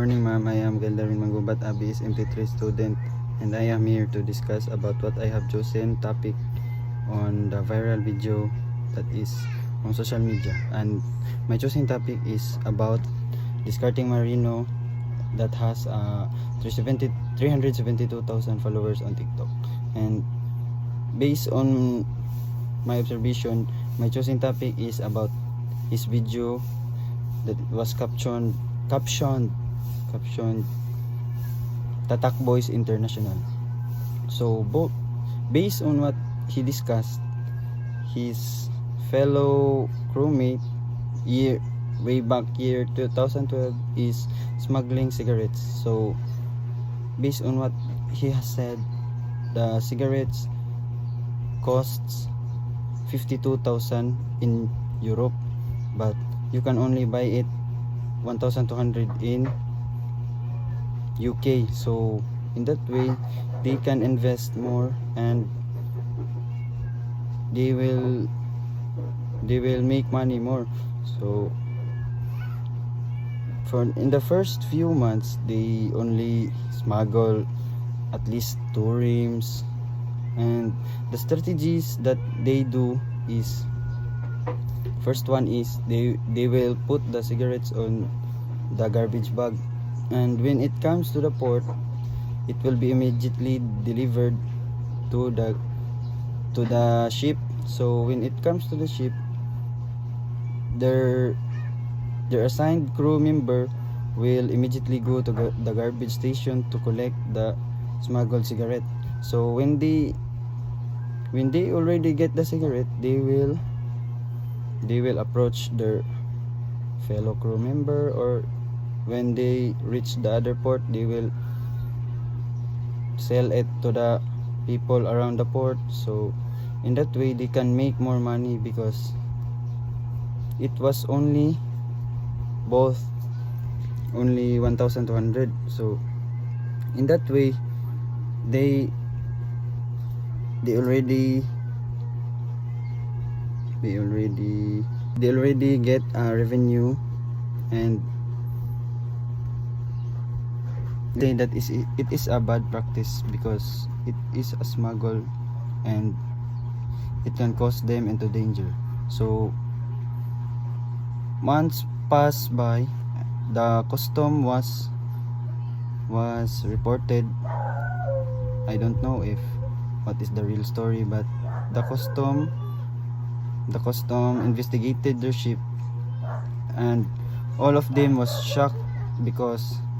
Morning ma'am, I am Geldarin Mangubat Abis, MP3 student, and I am here to discuss about what I have chosen topic on the viral video that is on social media. And my chosen topic is about discarding Marino that has 372,000 followers on TikTok. And based on my observation, my chosen topic is about his video that was captioned Tatak Boys International. So based on what he discussed, his fellow crewmate way back year 2012 is smuggling cigarettes. So based on what he has said, the cigarettes costs 52,000 in Europe, but you can only buy it 1,200 in UK. So in that way they can invest more and they will make money more. So in the first few months they only smuggle at least 2 rims, and the strategies that they do is, first one is they will put the cigarettes on the garbage bag, and when it comes to the port it will be immediately delivered to the ship. So when it comes to the ship, their assigned crew member will immediately go to the garbage station to collect the smuggled cigarette. So when they already get the cigarette, they will approach their fellow crew member, or when they reach the other port they will sell it to the people around the port. So in that way they can make more money, because it was only 1,200. So in that way they already get a revenue, and say that it is a bad practice because it is a smuggle and it can cause them into danger. So months passed by, the custom was reported. I don't know if what is the real story, but the custom investigated their ship, and all of them was shocked because